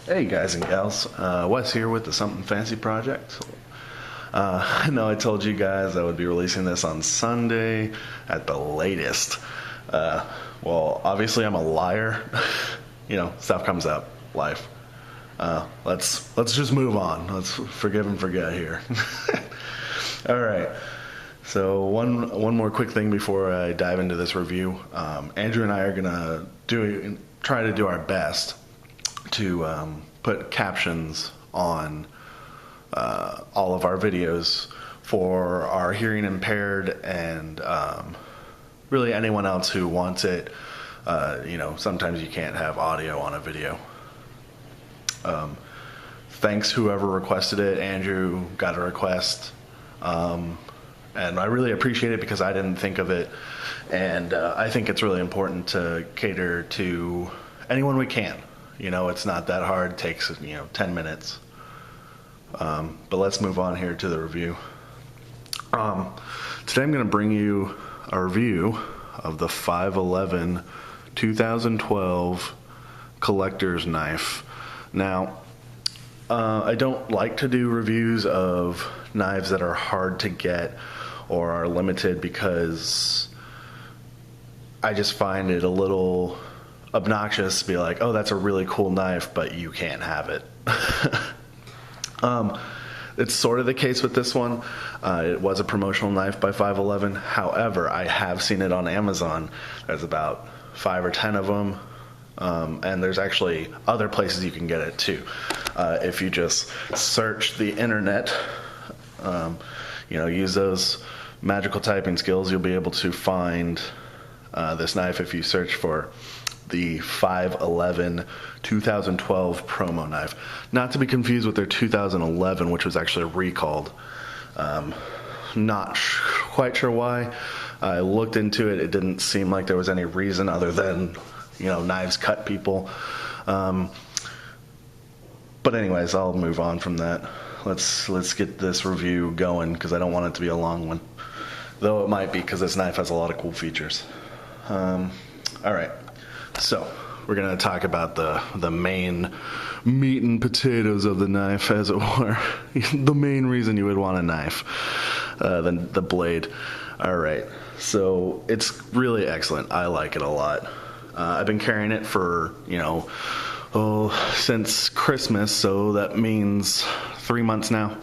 Hey guys and gals, Wes here with the Something Fancy Project. I know I told you guys I would be releasing this on Sunday at the latest. Well, obviously I'm a liar. You know, stuff comes up, life. Let's just move on. Let's forgive and forget here. All right. So one more quick thing before I dive into this review. Andrew and I are gonna try to do our best to put captions on all of our videos for our hearing impaired and really anyone else who wants it. You know, sometimes you can't have audio on a video. Thanks whoever requested it. Andrew got a request. And I really appreciate it because I didn't think of it. And I think it's really important to cater to anyone we can. You know, it's not that hard. It takes, 10 minutes. But let's move on here to the review. Today I'm going to bring you a review of the 511 2012 collector's knife. Now, I don't like to do reviews of knives that are hard to get or are limited because I just find it a little obnoxious to be like, oh, that's a really cool knife, but you can't have it. It's sort of the case with this one. It was a promotional knife by 511. However, I have seen it on Amazon. There's about 5 or 10 of them. And there's actually other places you can get it too. If you just search the internet, use those magical typing skills, you'll be able to find this knife if you search for the 511 2012 promo knife. Not to be confused with their 2011, which was actually recalled. Not quite sure why. I looked into it. It didn't seem like there was any reason other than, knives cut people. But anyways, I'll move on from that. Let's get this review going because I don't want it to be a long one. Though it might be because this knife has a lot of cool features. All right. So we're going to talk about the main meat and potatoes of the knife, as it were. The main reason you would want a knife, the blade. All right. So it's really excellent. I like it a lot. I've been carrying it for, since Christmas, so that means 3 months now.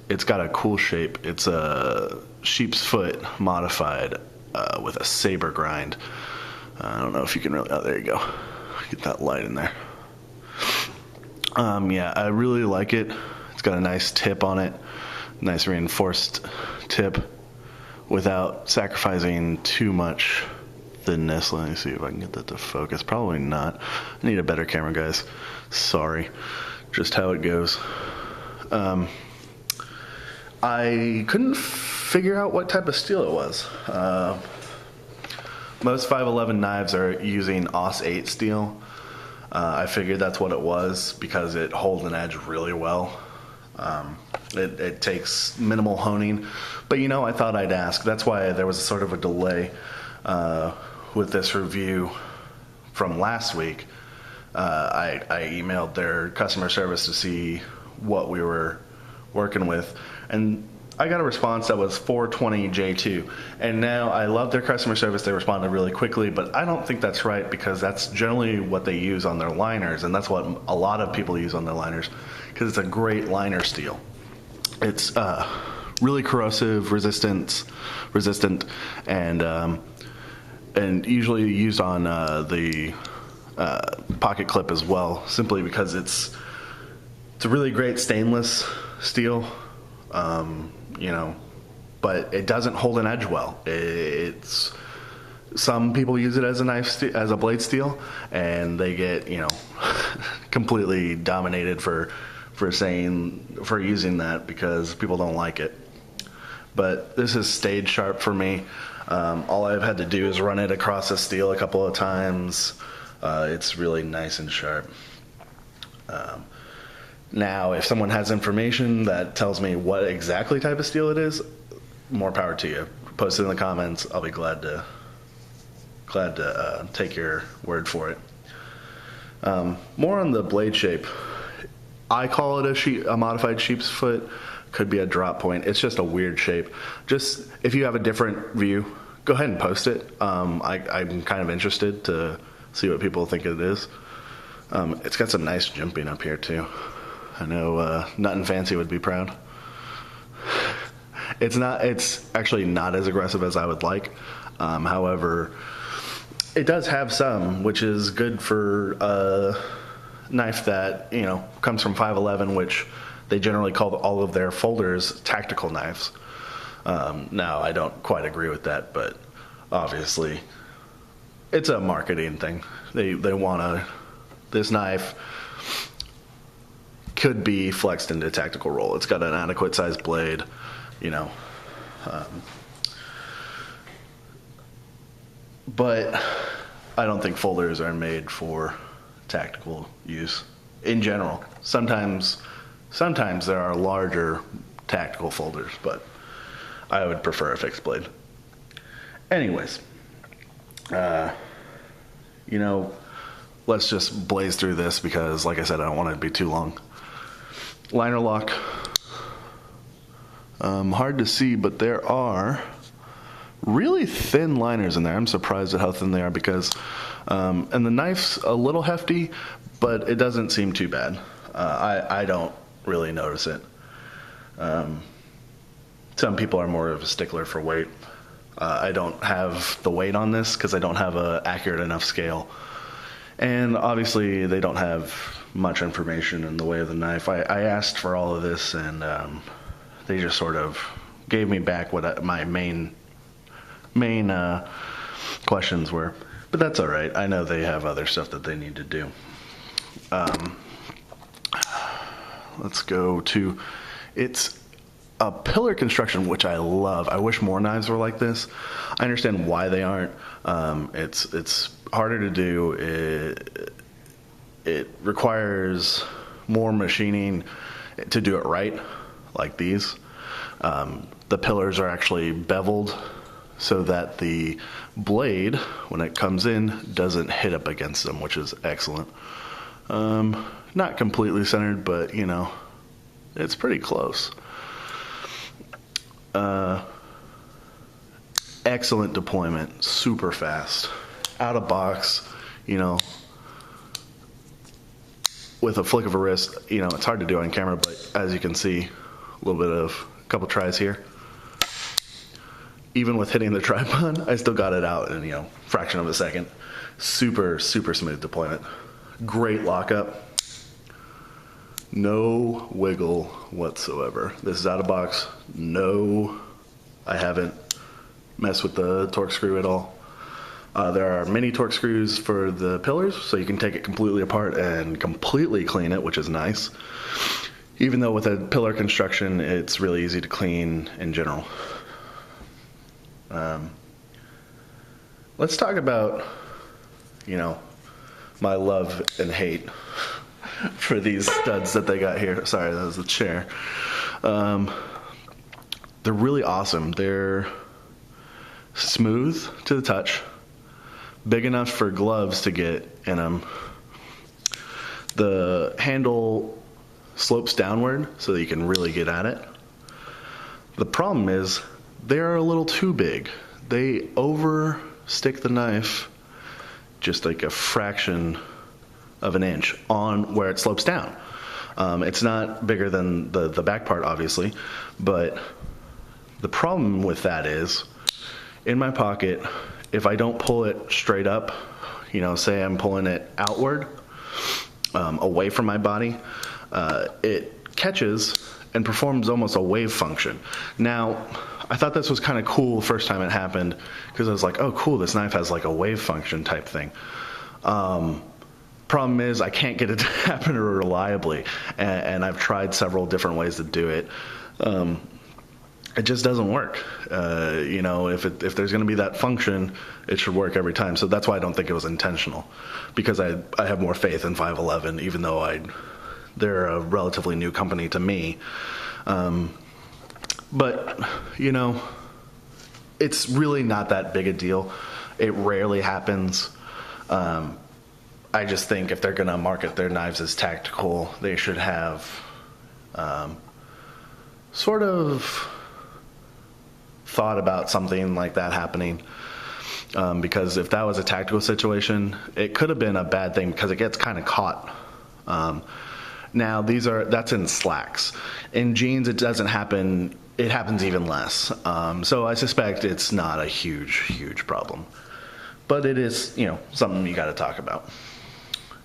It's got a cool shape. It's a sheep's foot modified with a Saber grind. I don't know if you can really, oh, there you go. Get that light in there. Yeah, I really like it. It's got a nice tip on it. Nice reinforced tip without sacrificing too much thinness. Let me see if I can get that to focus. Probably not. I need a better camera, guys. Sorry. Just how it goes. I couldn't figure out what type of steel it was. Most 511 knives are using Aus 8 steel. I figured that's what it was because it holds an edge really well. It takes minimal honing. But I thought I'd ask. That's why there was sort of a delay with this review from last week. I emailed their customer service to see what we were working with, and I got a response that was 420 J2. And now I love their customer service. They responded really quickly, but I don't think that's right because that's generally what they use on their liners, and that's what a lot of people use on their liners because it's a great liner steel. It's really corrosive, resistant, and usually used on the pocket clip as well, simply because it's a really great stainless steel. But it doesn't hold an edge well. Some people use it as a blade steel, and they get completely dominated for using that because people don't like it. But this has stayed sharp for me. All I've had to do is run it across the steel a couple of times. It's really nice and sharp. Now, if someone has information that tells me what exactly type of steel it is, more power to you. Post it in the comments. I'll be glad to take your word for it. More on the blade shape. I call it a modified sheep's foot. Could be a drop point. It's just a weird shape. Just if you have a different view, go ahead and post it. I'm kind of interested to see what people think it is. It's got some nice jimping up here too. I know Nothing Fancy would be proud. It's actually not as aggressive as I would like. However, it does have some, which is good for a knife that, you know, comes from 511, which they generally call all of their folders tactical knives. Now, I don't quite agree with that, but obviously it's a marketing thing. They want this knife could be flexed into a tactical roll. It's got an adequate sized blade, you know. But I don't think folders are made for tactical use in general. Sometimes there are larger tactical folders, but I would prefer a fixed blade. Anyways, you know, let's just blaze through this because, like I said, I don't want it to be too long. Liner lock. Hard to see, but there are really thin liners in there. I'm surprised at how thin they are because, and the knife's a little hefty, but it doesn't seem too bad. I don't really notice it. Some people are more of a stickler for weight. I don't have the weight on this because I don't have an accurate enough scale. And obviously they don't have much information in the way of the knife. I asked for all of this and they just sort of gave me back what my main questions were. But that's all right. I know they have other stuff that they need to do. Let's go to, it's a pillar construction, which I love. I wish more knives were like this. I understand why they aren't. It's harder to do. It requires more machining to do it right, like these. The pillars are actually beveled so that the blade, when it comes in, doesn't hit up against them, which is excellent. Not completely centered, but you know, it's pretty close. Excellent deployment, super fast, out of box, you know, with a flick of a wrist. You know, it's hard to do on camera, but as you can see, a little bit of a couple tries here. Even with hitting the tripod, I still got it out in, you know, fraction of a second. Super, super smooth deployment. Great lockup. No wiggle whatsoever. This is out of box. No, I haven't messed with the torque screw at all. There are mini torque screws for the pillars, so you can take it completely apart and completely clean it, which is nice. Even though with a pillar construction, it's really easy to clean in general. Let's talk about, you know, my love and hate for these studs that they got here. Sorry, that was the chair. They're really awesome. They're smooth to the touch, big enough for gloves to get in them. The handle slopes downward so that you can really get at it. The problem is they're a little too big. They overstick the knife just like a fraction of an inch on where it slopes down. It's not bigger than the back part, obviously, but the problem with that is, in my pocket, if I don't pull it straight up, you know, say I'm pulling it outward, away from my body, it catches and performs almost a wave function. Now, I thought this was kind of cool the first time it happened, because I was like, oh cool, this knife has like a wave function type thing. Problem is I can't get it to happen reliably, and I've tried several different ways to do it. It just doesn't work. You know, if there's going to be that function, it should work every time. So that's why I don't think it was intentional, because I have more faith in 511, even though they're a relatively new company to me. But, you know, it's really not that big a deal. It rarely happens. I just think if they're going to market their knives as tactical, they should have sort of thought about something like that happening. Because if that was a tactical situation, it could have been a bad thing because it gets kind of caught. Now that's in slacks. In jeans, it doesn't happen. It happens even less. So I suspect it's not a huge problem. But it is, something you got to talk about.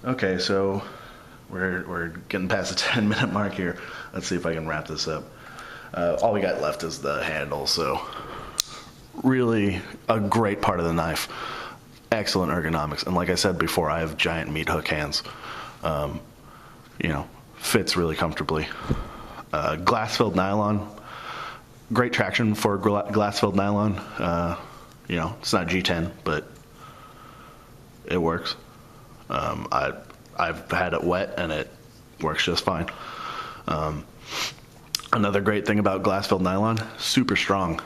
Okay, so we're getting past the 10-minute mark here. Let's see if I can wrap this up. All we got left is the handle, so really a great part of the knife. Excellent ergonomics, and like I said before, I have giant meat hook hands. Fits really comfortably. Glass-filled nylon, great traction for glass-filled nylon. It's not G10, but it works. I've had it wet and it works just fine. Another great thing about glass-filled nylon, super strong.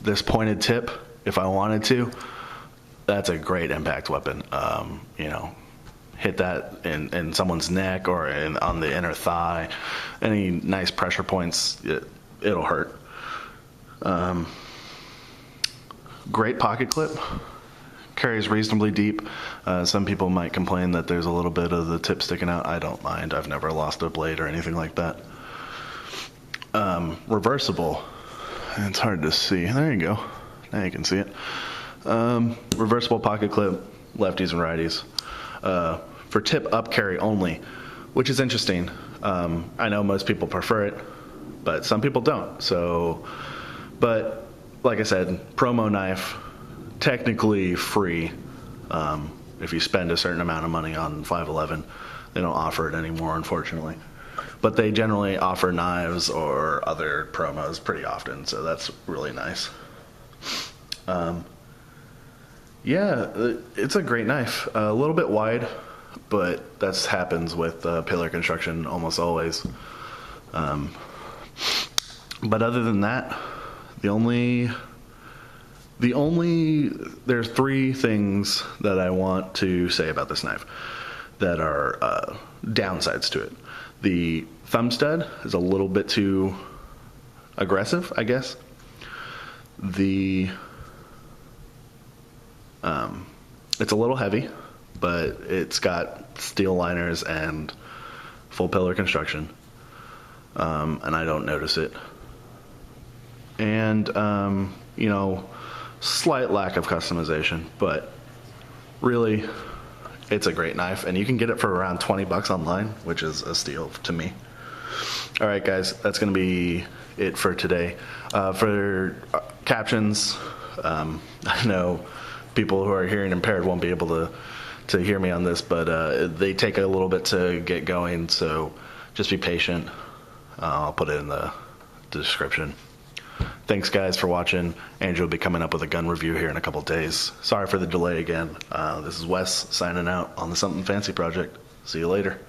This pointed tip, if I wanted to, that's a great impact weapon. Hit that in someone's neck or on the inner thigh. Any nice pressure points, it'll hurt. Great pocket clip. Carries reasonably deep. Some people might complain that there's a little bit of the tip sticking out. I don't mind. I've never lost a blade or anything like that. Reversible. It's hard to see. There you go. Now you can see it. Reversible pocket clip, lefties and righties. For tip up carry only, which is interesting. I know most people prefer it, but some people don't. But like I said, promo knife, technically free. If you spend a certain amount of money on 511, they don't offer it anymore, unfortunately. But they generally offer knives or other promos pretty often, so that's really nice. It's a great knife. A little bit wide, but that happens with pillar construction almost always. But other than that, there's three things that I want to say about this knife that are downsides to it. The thumb stud is a little bit too aggressive, I guess. It's a little heavy, but it's got steel liners and full pillar construction, and I don't notice it. And slight lack of customization, but really it's a great knife, and you can get it for around $20 online, which is a steal to me. All right, guys, that's going to be it for today. For captions, I know people who are hearing impaired won't be able to hear me on this, but they take a little bit to get going, so just be patient. I'll put it in the description. Thanks, guys, for watching. Andrew will be coming up with a gun review here in a couple days. Sorry for the delay again. This is Wes signing out on the Something Fancy Project. See you later.